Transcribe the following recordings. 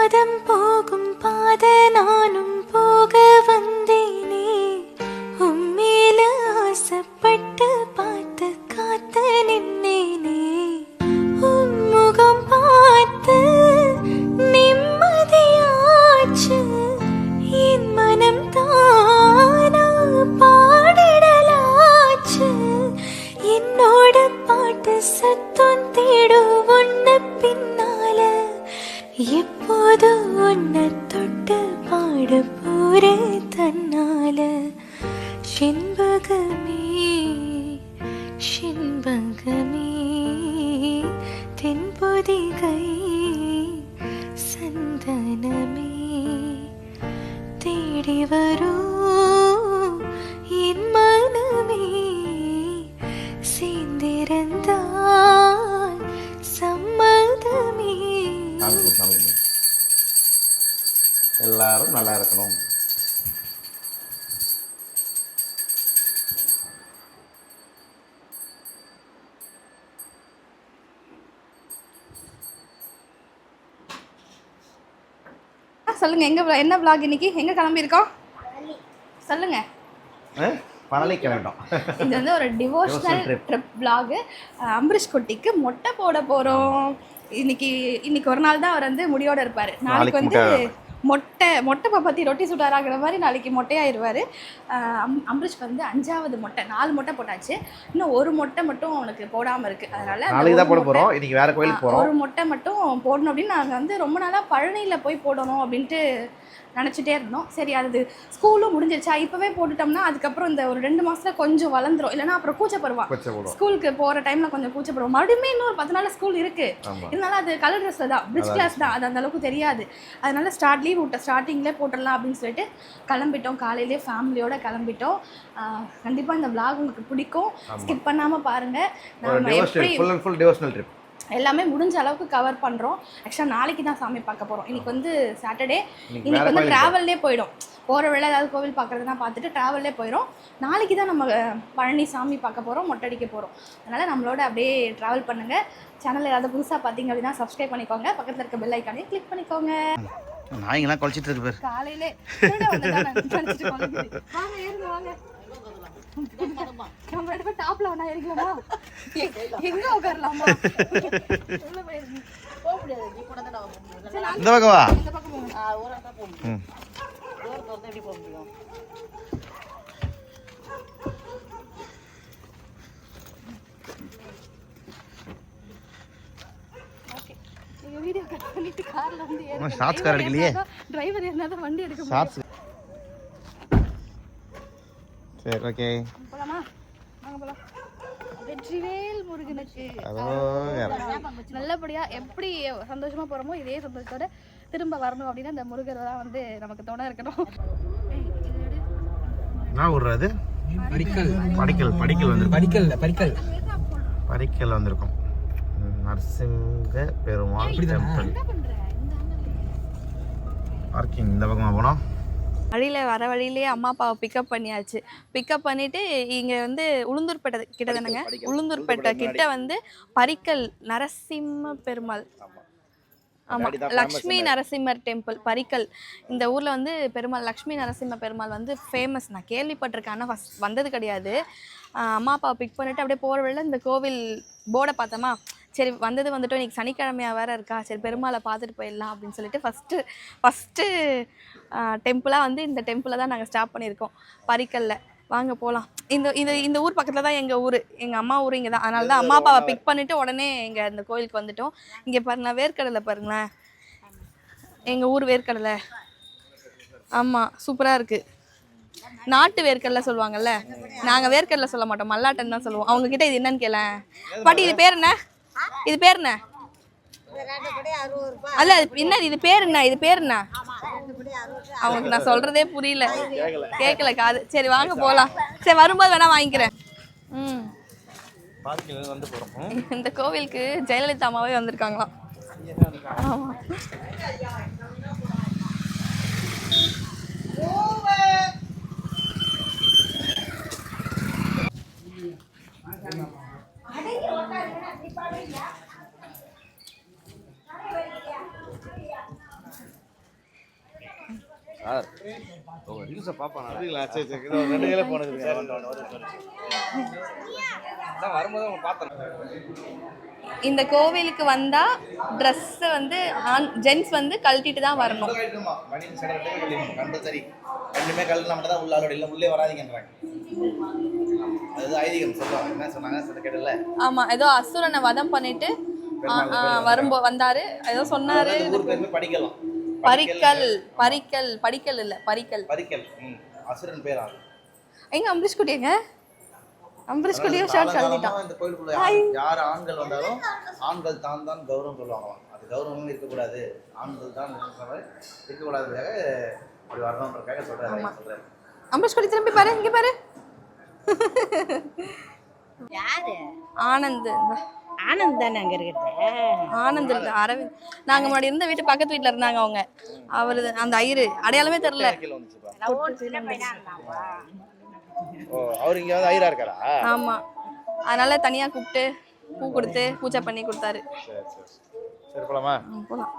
பாதம் போகும் பாத நானும் போக வந்தேனே உம்மேல ஆசைப்பட்டு பார்த்து காத்து நின்னேனே உம்முகம் பார்த்து நிம்மதியாச்சு என் மனம் தானா பாடிடலாச்சு என்னோட பாட்டு சத்தம் தேடும் ஒன்ன பின்னால எப்போது உன்னை தொட்டு பாட போற தன்னால செண்பகமே செண்பகமே தென்பொதிகை சந்தனமே தேடி வரும் என் மனமே சேர்ந்திருந்தால் சம்மதமே. எல்லாரும் நல்லா இருக்கணும். சொல்லுங்க, எங்க என்ன vlog இன்னைக்கு? எங்க கிளம்பி இருக்கோம் சொல்லுங்க. பழனி கிளம்பிட்டோம். இது வந்து ஒரு டிவோஷனல் ட்ரிப் vlog. அம்பரீஷ் குட்டிக்கு மொட்டை போட போறோம். இன்னைக்கு ஒரு நாள் தான் அவர் வந்து முடியோட இருப்பாரு. நாளைக்கு வந்து மொட்டை பாப்பாத்தி ரொட்டி சுட்டாராங்கிற மாதிரி நாளைக்கு மொட்டையாயிருவார். அம்பரீஷ்க்கு வந்து 5வது மொட்டை, 4 மொட்டை போட்டாச்சு. இன்னும் ஒரு மொட்டை மட்டும் அவனுக்கு போடாமல் இருக்குது. அதனால் நாளைக்கு தான் போட போகிறோம். இன்றைக்கி வேறு கோயிலுக்கு போகிறோம். ஒரு மொட்டை மட்டும் போடணும் அப்படின்னு நாங்கள் வந்து ரொம்ப நாளாக பழனியில் போய் போடணும் அப்படின்ட்டு நினச்சிட்டே இருந்தோம். சரி, அது ஸ்கூலும் முடிஞ்சிருச்சா, இப்போவே போட்டுட்டோம்னா அதுக்கப்புறம் இந்த ஒரு 2 மாதத்தில் கொஞ்சம் வளர்ந்துரும். இல்லைனா அப்புறம் கூச்சப்படுவான். ஸ்கூலுக்கு போகிற டைமில் கொஞ்சம் கூச்சப்படுவோம். மறுபடியுமே இன்னும் 10 நாள் ஸ்கூல் இருக்குது. இதனால அது கலர் ட்ரெஸ்ஸில் தான், பிரிட்ஜ் கிளாஸ் தான், அது அந்த அளவுக்கு தெரியாது. அதனால லீவ் விட்ட ஸ்டார்டிங்லேயே போட்டுடலாம் அப்படின்னு சொல்லிட்டு கிளம்பிட்டோம். காலையிலேயே ஃபேமிலியோடு கிளம்பிட்டோம். கண்டிப்பாக இந்த vlog உங்களுக்கு பிடிக்கும். ஸ்கிப் பண்ணாமல் பாருங்கள். நம்ம எப்படி ஃபுல் டிவோஷனல் ட்ரிப் எல்லாமே முடிஞ்ச அளவுக்கு கவர் பண்ணுறோம். ஆக்சுவலாக நாளைக்கு தான் சாமி பார்க்க போகிறோம். இன்றைக்கி வந்து சாட்டர்டே. இன்றைக்கி வந்து ட்ராவல்லே போயிடும். போகிற வேலை ஏதாவது கோவில் பார்க்குறதுனா பார்த்துட்டு ட்ராவல்லே போயிடும். நாளைக்கு தான் நம்ம பழனி சாமி பார்க்க போகிறோம், மொட்டடிக்க போகிறோம். அதனால் நம்மளோட அப்படியே ட்ராவல் பண்ணுங்கள். சேனல் ஏதாவது புதுசாக பார்த்தீங்க அப்படின்னா சப்ஸ்கிரைப் பண்ணிக்கோங்க. பக்கத்தில் இருக்க பெல் ஐக்கானையும் கிளிக் பண்ணிக்கோங்க. நாய்ங்களாம் குளிச்சிட்டு இருக்கு பேர் காலையிலே வாங்க ஏறுங்க வாங்க. நம்ம 2 பேரும் டாப்ல வேணா ஏறிக்கலாமா? எங்க உட்காரலாமா? போக முடியாது. நீ கூட தான் இந்த பக்கம் வா. இந்த பக்கம் போங்க. ஒரு அங்க போங்க. டோர் திறந்து எப்படி போக முடியும்? ஓகே, நீங்க வீடியோ கட் பண்ணிட்டு கார்ல வந்து ஏறுங்க. Shorts car எடுக்கலையே. டிரைவர் ஏறினா தான் வண்டி எடுக்க முடியும். ஷார்ட்ஸ். சரி, ஓகே போலாமா? வாங்க போலாம். வெற்றிவேல் முருகனுக்கு நல்லபடியா எப்படி சந்தோஷமா போறோமோ இதே சந்தோஷத்தோட திரும்ப வரணும் அப்படின்னு அந்த முருகர் தான் வந்து நமக்கு துணை இருக்கணும். நான் விடுறது படிக்கல் வந்திருக்கும். நரசிங்க பெருமாள் டெம்பிள். பார்க்கிங் இந்த பக்கமா போனோம். வர வழியிலேயே அம்மா அப்பாவை பிக்கப் பண்ணியாச்சு. பிக்கப் பண்ணிவிட்டு இங்கே வந்து உளுந்தூர்பேட்டை கிட்ட தானேங்க, உளுந்தூர்பேட்டை கிட்ட வந்து பரிக்கல் நரசிம்ம பெருமாள், ஆமாம், லக்ஷ்மி நரசிம்மர் டெம்பிள் பரிக்கல். இந்த ஊரில் வந்து பெருமாள் லக்ஷ்மி நரசிம்ம பெருமாள் வந்து ஃபேமஸ். நான் கேள்விப்பட்டிருக்கேன், ஆனால் ஃபஸ்ட் வந்தது கிடையாது. அம்மா அப்பாவை பிக் பண்ணிவிட்டு அப்படியே போகிற வழியில் இந்த கோவில் போர்டை பார்த்தோமா, சரி வந்துட்டோம், இன்றைக்கி சனிக்கிழமையாக வேறு இருக்கா, சரி பெருமாளை பார்த்துட்டு போயிடலாம் அப்படின்னு சொல்லிட்டு ஃபஸ்ட்டு டெம்பிளாக வந்து இந்த டெம்பிளை தான் நாங்கள் ஸ்டாப் பண்ணியிருக்கோம், பரிக்கல்ல. வாங்க போகலாம். இந்த ஊர் பக்கத்தில் தான் எங்கள் ஊர், எங்கள் அம்மா ஊர் இங்கே தான். அதனால தான் அம்மா அப்பாவை பிக் பண்ணிவிட்டு உடனே எங்கள் இந்த கோயிலுக்கு வந்துட்டோம். இங்கே பாருங்களேன், வேர்க்கடலை பாருங்களேன், எங்கள் ஊர் வேர்க்கடலை. ஆமாம், சூப்பராக இருக்குது. நாட்டு வேர்க்கடலை சொல்லுவாங்கல்ல, நாங்கள் வேர்க்கடலை சொல்ல மாட்டோம், மல்லாட்டன் தான் சொல்லுவோம். அவங்கக்கிட்ட இது என்னன்னு கேள. பாட்டி இது பேர் என்ன? இது பேர் என்ன? அல்ல என்ன இது பேர் என்ன? இது பேர் என்ன? அவங்களுக்கு நான் சொல்றதே புரியல, கேட்கல காது. சரி வாங்க போகலாம். சரி வரும்போது வேணா வாங்கிக்கிறேன். இந்த கோவிலுக்கு ஜெயலலிதா அம்மாவே வந்திருக்காங்களாம். ஆமாம். ரீல்ஸை பார்ப்பான் அப்படிங்களா? சரி சரி, இது ஒரு 2 கையில போனது வரும்போது அவங்க பார்த்தேன். இந்த கோவிலுக்கு வந்தா ட்ரெஸ்ஸை வந்து ஜென்ஸ் வந்து கழட்டிட்டு தான் வரணும். கம்பல்சரி ரெண்டுமே கல்லுனா மட்டும் தான் உள்ள ஆளோட இல்லை, உள்ளே வராதீங்கன்றாங்க. அது ஐதீகம் சொல்லுவாங்க. என்ன சொன்னாங்க சொல்ல கேட்டல? ஆமா, ஏதோ அசுரனை வதம் பண்ணிட்டு வந்தாரு, ஏதோ சொன்னாரு. படிக்கலாம். பரிக்கல் பரிக்கல் படிக்கல் இல்ல பரிக்கல் பரிக்கல். அசுரன் பேரா? எங்க அம்பரீஷ் குட்டிங்க? அம்பரீஷ் குட்டியும் ஷர்ட் கழட்டிட்டான். இந்த கோயிலுக்குள்ள யார் ஆண்கள் வந்தாலும் ஆண்கள் தான் தான் கௌரவம் சொல்லுவாங்களாம். அது கௌரவம் இருக்கக்கூடாது, ஆண்கள் தான் இருக்கக்கூடாதுக்காக அப்படி வரணுன்றதுக்காக சொல்றாரு. அம்பரீஷ் குட்டி திரும்பி பாரு, இங்க பாரு. யாரு? ஆனந்த். ஆனந்த் தானே அங்க இருக்கிறது? ஆனந்த் இல்ல, அரவிந்த். நாங்க முன்னாடி இருந்த வீட்டு பக்கத்து வீட்டுல இருந்தாங்க அவங்க. அவரு அந்த ஐயரு அடையாளமே தெரியல. அவர் இங்க வந்து ஐயரா இருக்காரா? ஆமா, அதனால தனியா கூப்பிட்டு பூ கொடுத்து பூஜை பண்ணி கொடுத்தாரு. சரி சரி சரி, போலாமா? போலாம்.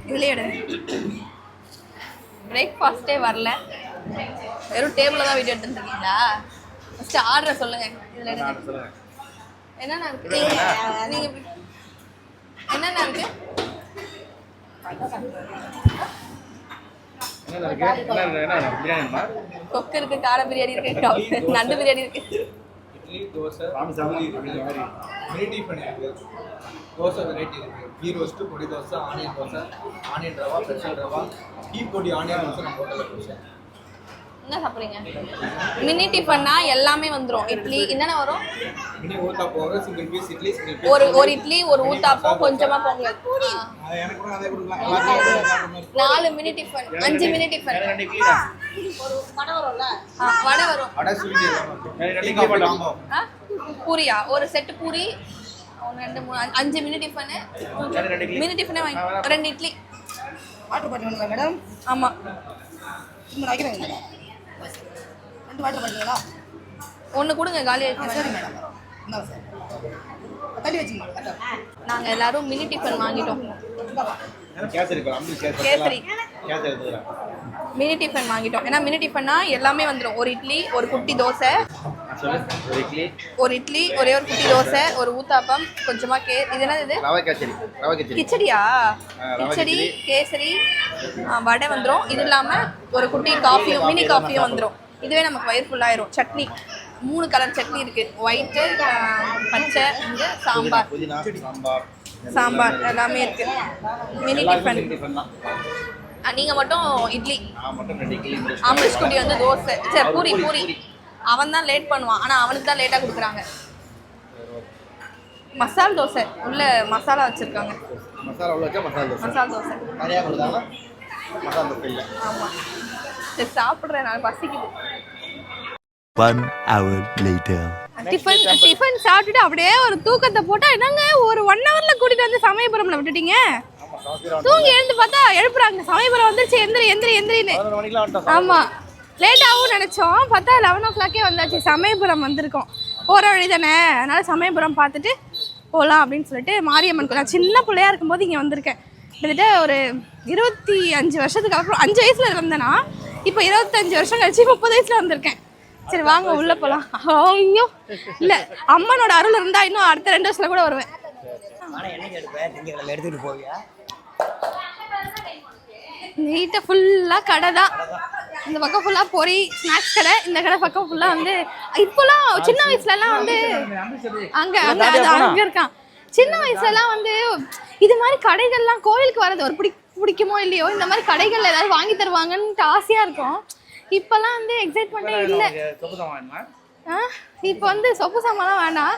இதுலயே பிரேக்ஃபாஸ்டே வரல, வெறும் டேபிள்ல தான் வீடியோ எடுத்துட்டு இருக்கீங்களா? ஃபர்ஸ்ட் ஆர்டர் சொல்லுங்க. இதுல சொல்லுங்க. என்னென்ன இருக்கு? நீங்க என்னென்ன இருக்கு? கொக்கு இருக்கு, கார பிரியாணி இருக்கு, நண்டு பிரியாணி இருக்கு, இட்லி, தோசை, மினி டிஃபன் இருக்கு, தோசை வெரைட்டி இருக்கு, கீ ரோஸ்ட், பொடி dosa, onion rava, special rava, tea பொடி ஆனியன் தோசை நம்ம ஹோட்டல்ல கொடுப்போம். என்ன சாப்பிடுறீங்க? மினி டிஃபன்னா எல்லாமே வந்துரும். இட்லி என்னென்ன வரும்? மினி ஊத்தாப்பம் வரும், single piece idli, single piece ஒரு இட்லி, ஒரு ஊத்தாப்பம், கொஞ்சமா பொங்கல். எனக்கு கூட அதே கொடுக்கலாம். 4 மினி டிஃபன், 5 மினி டிஃபன். ஒரு வடை வரும்ல? வடை வரும். வடை ஸ்வீட் இருக்கு. பூரியா? ஒரு set puri, 1 2 3 5 mini tiffin. Mini டிஃபனே வாங்கி 2 இட்லி. வாட்டர் பாட்டில் வேணுங்களா மேடம்? ஆமா, சும்மா வைக்கிறேங்க மேடம். 2 வாட்டர் பாட்டிலுங்களா? 1 கொடுங்க, காலி ஆயிடுச்சு. சரி மேடம், இந்தாங்க சார். தள்ளி வச்சுங்க மேடம். நாங்க எல்லாரும் மினி டிஃபன் வாங்கிட்டோம். கேசரி அம்பி கேசரி கேசரி எடுத்துறேன். மினி டிஃபன் வாங்கிட்டோம். ஏன்னா மினி டிஃபன்னா எல்லாமே வந்துடும். ஒரு இட்லி, ஒரு குட்டி தோசை, ஒரு இட்லி, ஒரே ஒரு குட்டி தோசை, ஒரு ஊத்தாப்பம், கொஞ்சமா இது என்னது? ரவா கேசரி. கிச்சடியா? கிச்சடி, கேசரி, வடை வந்துடும். இது இல்லாம ஒரு குட்டி காஃபியும், மினி காஃபியும் வந்துடும். இதுவே நமக்கு வயிறு ஃபுல்லாயிரும். சட்னி 3 கலர் சட்னி இருக்கு, ஒயிட்டு, பச்சை, சாம்பார். சாம்பார் எல்லாமே இருக்கு. Mini tiffin. நீங்க மட்டும் இட்லி. அம்பரீஷ் குட்டி வந்து தோசை, சரி பூரி. அவன் தான் லேட் பண்ணுவான், ஆனா அவனுக்கு தான் லேட்டா கொடுக்குறாங்க. மசால் தோசை, உள்ள மசாலா வச்சிருக்காங்க. மசால் தோசை நிறையா கொடுத்தாங்க. மசாலா தோசை இல்லை. ஆமா, சரி சாப்பிட்றேன், நான் பசிக்குது. 1 hour later. டிஃபன் சாப்பிட்டுட்டு அப்படியே ஒரு தூக்கத்தை போட்டா என்னங்க ஒரு 1 ஹவர்ல கூட்டிட்டு வந்து சமயபுரம்ல விட்டுட்டீங்க. தூங்கி எழுந்து பார்த்தா எழுப்புறாங்க, சமயபுரம் வந்துருச்சு, எந்திரின்னு. ஆமா, லேட் ஆகும் நினைச்சோம், பார்த்தா 11 o'clock வந்தாச்சு. சமயபுரம் வந்திருக்கோம், போற வழி தானே, அதனால சமயபுரம் பார்த்துட்டு போகலாம் அப்படின்னு சொல்லிட்டு மாரியம்மன் கோயில். சின்ன பிள்ளையா இருக்கும்போது இங்கே வந்திருக்கேன். கிட்டத்தட்ட ஒரு 25 வருஷத்துக்கு அப்புறம். 5 வயசுல வந்தேன்னா இப்போ 25 வருஷம் கழிச்சு 30 வயசுல வந்திருக்கேன். சரி வாங்க உள்ள போலாம். ஐயோ இல்ல, அம்மனோட அருள் இருந்தா இன்னும் அடுத்த 2 வருஷத்துல கூட வருவேன். நீட்ட ஃபுல்லா கடை தான். இந்த பக்கம் ஃபுல்லா பொரி ஸ்நாக்ஸ் கடை, இந்த கடை பக்கம் ஃபுல்லா வந்து இப்போலாம் சின்ன வயசுல எல்லாம் வந்து அங்க இருக்கான். சின்ன வயசுல எல்லாம் வந்து இது மாதிரி கடைகள்லாம் கோயிலுக்கு வர்றது ஒரு பிடிக்குமோ இல்லையோ, இந்த மாதிரி கடைகள்ல ஏதாவது வாங்கி தருவாங்கன்னு ஆசையா இருக்கும். இப்பெல்லாம் வந்து எக்ஸைட்மெண்ட்டே இல்லை. இப்போ வந்து சொப்பு சாமான்லாம் வேண்டாம்,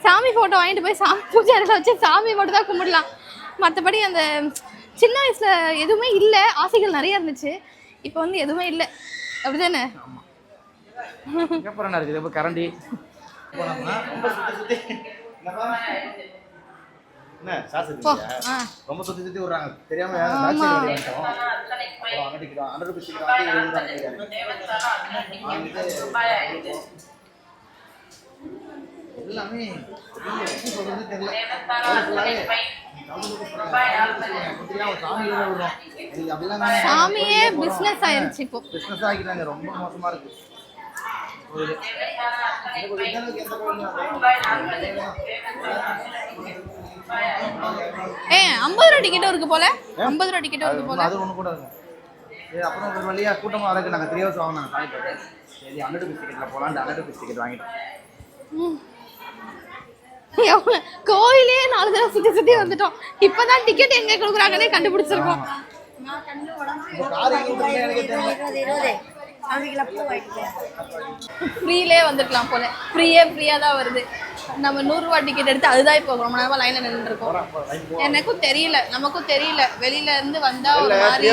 சாமி ஃபோட்டோ வாங்கிட்டு போய் சாமி பூஜை அறையில் வச்சு சாமி மட்டும் தான் கும்பிடலாம். மற்றபடி அந்த சின்ன வயசுல எதுவுமே இல்லை, ஆசைகள் நிறைய இருந்துச்சு. இப்போ வந்து எதுவுமே இல்லை, அப்படிதானே? கரண்டி ரொம்ப சுத்தி விடுறாங்க தெரியாம. எல்லாமே சாமியே பிசினஸ் ஆயிருச்சு இப்போ. பிசினஸ் ஆகிட்டாங்க, ரொம்ப மோசமா இருக்கு. ஏ 50 ரூபா டிக்கெட் இருக்கு போல, 50 ரூபா டிக்கெட் இருக்கு போல. அது ஒண்ணு கூட இருக்கு. அப்புறம் ஒரு வழியா கூட்டமா வரக்கு நாங்க 3 ஹவர்ஸ் ஆகும். நாங்க சாமி போட்டோம். சரி 100 rupees டிக்கெட்ல போலாம். 100 rupees டிக்கெட் வாங்கிட்டோம். கோயிலே 4 தடவை சுத்தி சுத்தி வந்துட்டோம். இப்பதான் டிக்கெட் எங்க கொடுக்குறாங்கன்னே கண்டுபிடிச்சிருக்கோம். ஃப்ரீலே வந்துக்கலாம் போல. ஃப்ரீயா தான் வருது. நம்ம 100 ரூபா டிக்கெட் எடுத்து அதுதான் இப்போ ரொம்ப நேரமா லைன்ல நின்று இருக்கோம். எனக்கும் தெரியல, நமக்கும் தெரியல. வெளியில இருந்து வந்தா ஒரு மாதிரி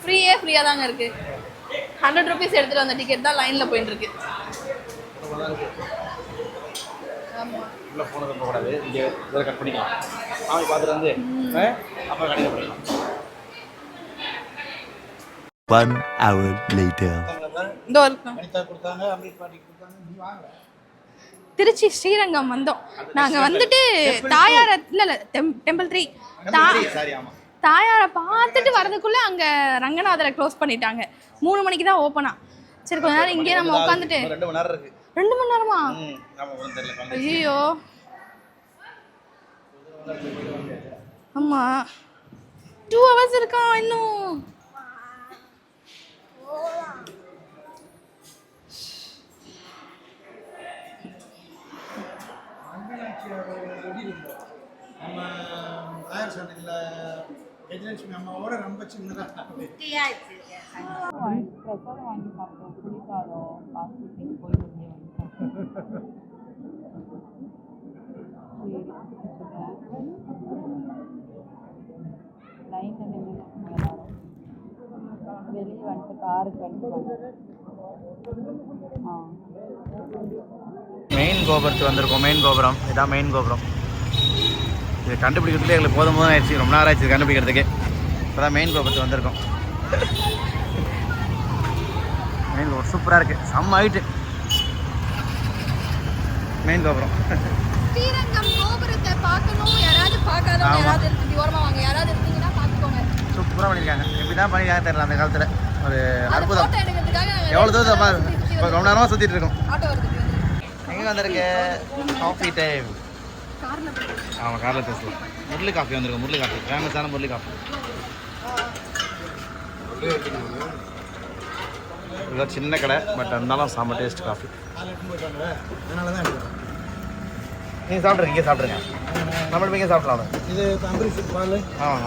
ஃப்ரீயா தாங்க இருக்கு. 100 rupees எடுத்துட்டு வந்த டிக்கெட் தான் லைன்ல போயிட்டு இருக்கு. ஆமா, உள்ள போன ரொம்ப கூடாது. இங்க இத கட் பண்ணிக்கலாம். சாமி பாத்துட்டு வந்து அப்புறம் கடையில போடலாம். 1 hour later. இதோ இருக்கோம். அனிதா கொடுத்தாங்க, அமிர்த் பாட்டி கொடுத்தாங்க. நீ வாங்க. திருச்சி ஸ்ரீரங்கம் வந்தோம். நாங்க வந்துட்டு தாயார இல்ல டெம்பிள் 3 சாரி ஆமா, தாயாரை பார்த்துட்டு வரதுக்குள்ள அங்க ரங்கநாதரை க்ளோஸ் பண்ணிட்டாங்க. 3 மணிக்கு தான் ஓப்பனா. சரி கொஞ்ச நேரம் இங்கே நம்ம உட்காந்துட்டு 2 மணி நேரம் இருக்கு. 2 மணி நேரமா? ஆமா, ஒண்ணும் தெரியல. ஐயோ ஆமா, 2 hours இருக்கா இன்னும். நம்ம ஆயர் சந்தையில் கஜலட்சுமி அம்மாவோட ரொம்ப சின்னதாக பிரசாதம் வாங்கி சாப்பிட்டோம். புளி சாதம் பாஸ்மதி கோயிலுக்கு லைனில் நின்று எல்லாரும் வெளியே வந்துட்டு காருக்கு வந்துட்டு மெயின் கோபுரத்துக்கு வந்திருக்கோம். மெயின் கோபுரம் இதான் மெயின் கோபுரம். இது கண்டுபிடிக்கிறதுலேயே எங்களுக்கு போதும் ஆயிடுச்சு. ரொம்ப நேரம் ஆயிடுச்சு கண்டுபிடிக்கிறதுக்கு. இப்போ தான் மெயின் கோபுரத்துக்கு வந்திருக்கோம். மெயின் கோபுரம் சூப்பராக இருக்குது. செம்ம ஹைட்டு மெயின் கோபுரம். ஸ்ரீரங்கம் கோபுரத்தை பார்க்கணும். யாராவது பார்க்காதவங்க யாராவது இருக்கு ஓரமா வாங்க. யாராவது இருக்கீங்கன்னா பார்த்துக்கோங்க. சூப்பராக பண்ணியிருக்காங்க. எப்படி தான் பண்ணியிருக்காங்க தெரியல. அந்த காலத்தில் ஒரு அற்புதம். ஃபோட்டோ எடுக்கிறதுக்காக எவ்வளோ தூரம் இப்போ ரொம்ப நேரமாக சுற்றிட்டு இருக்கோம். ஆட்டோ வருது. எங்கே வந்திருக்கு? Coffee time. ஆமாம், காரில் பேசலாம். முரளி காஃபி வந்திருக்கோம். முரளி காஃபி ஃபேமஸான முரளி காஃபி. இதுதான் சின்ன கடை, பட் இருந்தாலும் செம்ம டேஸ்ட் காஃபி. அதனால தான் எடுக்கிறோம். நீங்கள் சாப்பிட்ருங்க, இங்கே சாப்பிட்ருங்க. நம்மளும் இங்கே சாப்பிடலாம். இது அம்பரீஷ் பால்.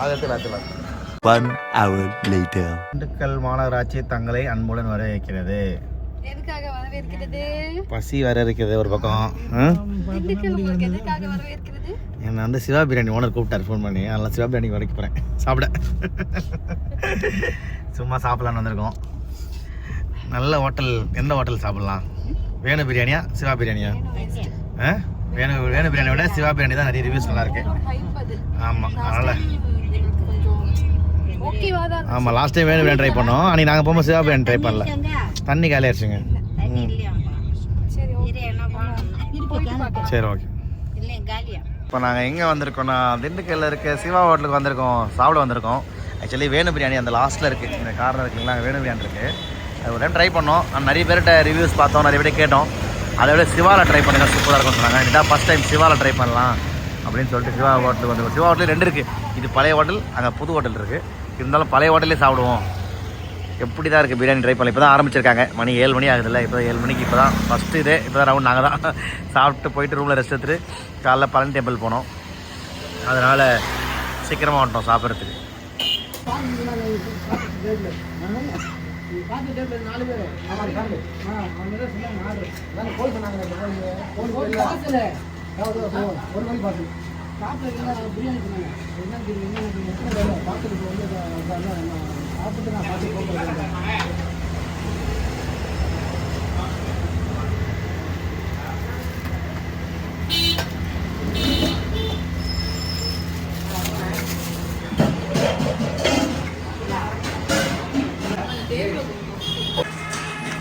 அதை எடுத்துக்கலாம். 1 hour later. திண்டுக்கல் மாநகராட்சி தங்களை அன்புடன் வரவேற்கிறது. எதுக்காக வரவேற்கிறது? பசி வர இருக்கிறது ஒரு பக்கம். திண்டுக்கல் உங்களுக்கு எதுக்காக வரவேற்கிறது? என்னை வந்து சிவா பிரியாணி ஓனர் கூப்பிட்டார் ஃபோன் பண்ணி. அதெல்லாம் சிவா பிரியாணி வரைக்கும் போகிறேன் சாப்பிட. சும்மா சாப்பிட்லான்னு வந்திருக்கோம். நல்ல ஹோட்டல். எந்த ஹோட்டல் சாப்பிட்லாம்? வேணு பிரியாணியா சிவா பிரியாணியா? வேணு பிரியாணி விட சிவா பிரியாணி தான் நிறைய ரிவ்யூஸ் நல்லா இருக்கு. ஆமாம், அதனால் ஆமாம், லாஸ்ட் டைம் வேணு பிரியாணி ட்ரை பண்ணோம். அன்றைக்கி நாங்கள் போகும்போது சிவா பிரியாணி ட்ரை பண்ணல. தண்ணி காலி ஆயிடுச்சுங்க. சரி, ஓகே. இப்போ நாங்கள் எங்கே வந்திருக்கோம்னா திண்டுக்கல்லில் இருக்க சிவா ஹோட்டலுக்கு வந்திருக்கோம். சாப்பிட வந்திருக்கோம். ஆக்சுவலி வேணு பிரியாணி அந்த லாஸ்ட்டில் இருக்குது. இந்த கார்னர் இருக்குங்களா, வேணு பிரியாணி இருக்குது. அது ஒரு டைம் ட்ரை பண்ணோம். நிறைய பேர்கிட்ட ரிவ்யூஸ் பார்த்தோம், நிறைய பேர் கேட்டோம். அதை விட சிவாவில் ட்ரை பண்ணுங்கள், சூப்பராக இருக்கும்னு சொன்னாங்க. இதான் ஃபஸ்ட் டைம் சிவாவில் ட்ரை பண்ணலாம் அப்படின்னு சொல்லிட்டு சிவா ஹோட்டலுக்கு வந்திருக்கோம். சிவா ஹோட்டல் 2 இருக்குது. இது பழைய ஹோட்டல், அங்கே புது ஹோட்டல் இருக்குது. இருந்தாலும் பழைய ஹோட்டலே சாப்பிடுவோம். எப்படி தான் இருக்குது பிரியாணி ட்ரை பண்ணலாம். இப்போ தான் ஆரம்பிச்சிருக்காங்க. மணி 7 மணி ஆகுதுல்ல. இப்போ 7 மணிக்கு இப்போ தான் ஃபஸ்ட்டு இதே. இப்போ தான் ரவுண்ட் நாங்கள் தான் சாப்பிட்டு போயிட்டு ரூமில் ரெஸ்ட் எடுத்துட்டு காலைல பழனி டெம்பிள் போனோம். அதனால் சீக்கிரமாக வந்துட்டோம் சாப்பிட்றதுக்கு.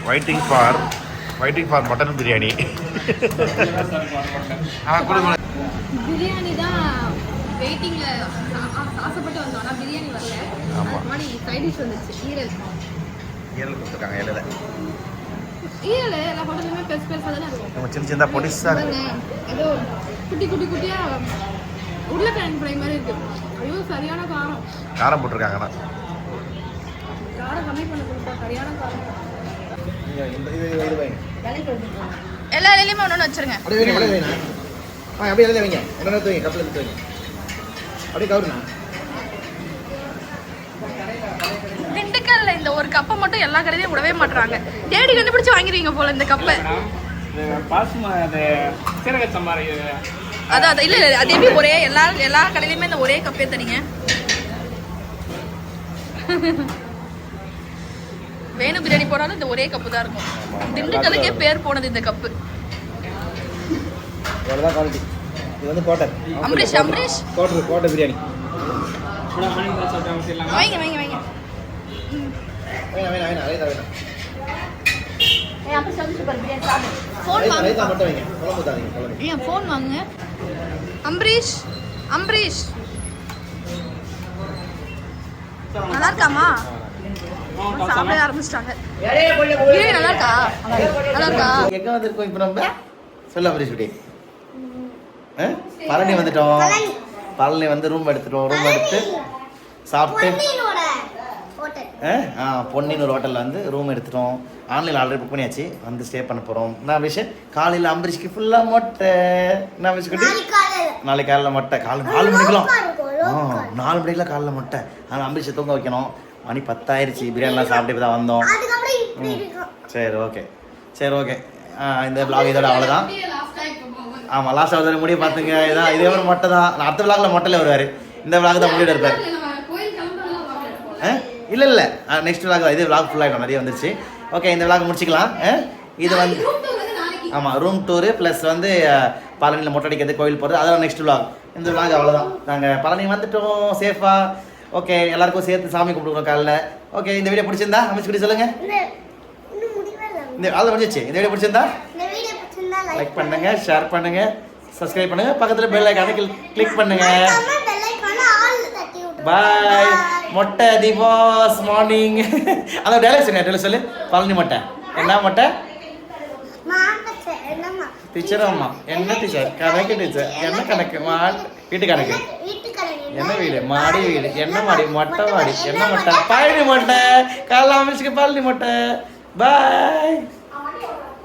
Waiting for waiting for mutton biryani. Biryani தான் வெயிட்டிங்கில் ஆசைப்பட்டு வந்தோம், ஆனால் பிரியாணி வரல. ஆமாம். மாதிரி சைட் டிஷ் வந்துச்சு, ஈரல். ஈரல் கொடுத்துருக்காங்க இலையில. ஈரல் எல்லா ஹோட்டலுமே பெருசு பெருசாக தானே இருக்கும். நம்ம சின்ன சின்னதாக பொடிசாக ஏதோ குட்டியாக உருளைக்கிழங்கு ஃப்ரை மாதிரி இருக்கு. ஐயோ சரியான காரம். காரம் போட்டிருக்காங்கண்ணா. காரம் கம்மி பண்ண கொடுத்தா சரியான காரம். இது எல்லா இலையிலுமே ஒன்று வச்சிருங்க. அப்படியே வைங்க. அப்படியே எழுதி வைங்க. ஒன்று தூங்க கப்பில் எடுத்து வைங்க. அப்படியே கவுருண்ணா. திண்டுக்கல்ல இந்த ஒரு கப்பை மட்டும் எல்லா கடையிலையும் விடவே மாட்டாங்க. தேடி கண்டுபிடிச்சு வாங்கிடுவீங்க போல இந்த கப்பை. அதான் இல்ல அது எப்படி ஒரே எல்லா கடையிலுமே இந்த ஒரே கப்பே தரீங்க? வேணு பிரியாணி போனாலும் இந்த ஒரே கப்பு தான் இருக்கும். திண்டுக்கல்லுக்கே பேர் போனது இந்த கப்பு. இவ்வளோதான் குவாலிட்டி. இது வந்து கோட்டை. அம்ரீஷ் கோட்டை பிரியாணி. வைங்க வைங்க வைங்க. வேணாம் அதே தான் வேணாம். ஃபோன் வாங்க. மட்டும் வைங்க. குழம்பு தாதீங்க குழம்பு. ஏன் ஃபோன் வாங்குங்க. அம்ரீஷ் நல்லா இருக்காமா? சாப்பிட ஆரம்பிச்சிட்டாங்க. பிரியாணி நல்லா இருக்கா? நல்லா இருக்கா? எங்கே வந்திருக்கோம் இப்போ நம்ம? சொல்ல அம்பரீஷ் குட்டி. பழனி வந்துட்டோம். பழனி வந்து ரூம் எடுத்து சாப்பிட்டு பொன்னின் ஒரு ஹோட்டலில் வந்து ரூம் எடுத்துட்டோம். ஆன்லைனில் ஆல்ரெடி புக் பண்ணியாச்சு. வந்து ஸ்டே பண்ண போகிறோம். என்ன விஷயம்? காலையில் அம்பரீஷ்க்கு ஃபுல்லாக மொட்டை. என்ன விஷயம் குட்டி? நாளைக்கு காலையில் மொட்டை. காலை 4 மணிக்கெலாம் 4 மணிக்கெலாம் காலையில் மொட்டை. ஆனால் அம்பரீஷை தூங்க வைக்கணும். மணி 10 ஆயிடுச்சு. பிரியாணிலாம் சாப்பிட்டு இப்போ தான் வந்தோம். சரி ஓகே. இந்த vlog இதோட அவ்வளோதான். ஆமாம், லாஸ்ட் அவர் முடிய பார்த்துங்க. இதான் இதே ஒரு மொட்டை தான். நான் அடுத்த vlogல மொட்டையில் வருவார். இந்த vlog தான் முடிவு இருப்பார். இல்லை நெக்ஸ்ட் vlog தான். இதே vlog ஃபுல்லாகிடும். நிறைய வந்துருச்சு. ஓகே, இந்த vlog முடிச்சிக்கலாம். இது வந்து ஆமாம், ரூம் டூரு ப்ளஸ் வந்து பழனியில் மொட்டை அடிக்கிறது, கோயில் போகிறது, அதெல்லாம் நெக்ஸ்ட் vlog. இந்த vlog அவ்வளோதான். நாங்கள் பழனி வந்துட்டோம் சேஃபாக. ஓகே, எல்லாருக்கும் சேர்த்து சாமி கும்பிடுவோம் காலைல. ஓகே, இந்த வீடியோ பிடிச்சிருந்தா அமைச்சு கூட்டி சொல்லுங்கள். இந்த ஆள் முடிஞ்சிச்சு. இந்த வீடியோ பிடிச்சிருந்தா லைக் பண்ணுங்க, ஷேர் பண்ணுங்க, சப்ஸ்கிரைப் பண்ணுங்க, பக்கத்தில் பெல் ஐகானை கிளிக் பண்ணுங்க. பாய். மொட்டை திவாஸ் மார்னிங். அந்த டைலாக் சொல்லு. பழனி மொட்டை என்ன மொட்டை? டீச்சர் அம்மா என்ன டீச்சர்? கணக்கு டீச்சர். என்ன கணக்கு? வீட்டு கணக்கு. என்ன வீடு? மாடி வீடு. என்ன மாடி? மொட்டை மாடி. என்ன மொட்டை? பழனி மொட்டை. காலைல அமைச்சுக்கு பழனி மொட்டை. பாய்.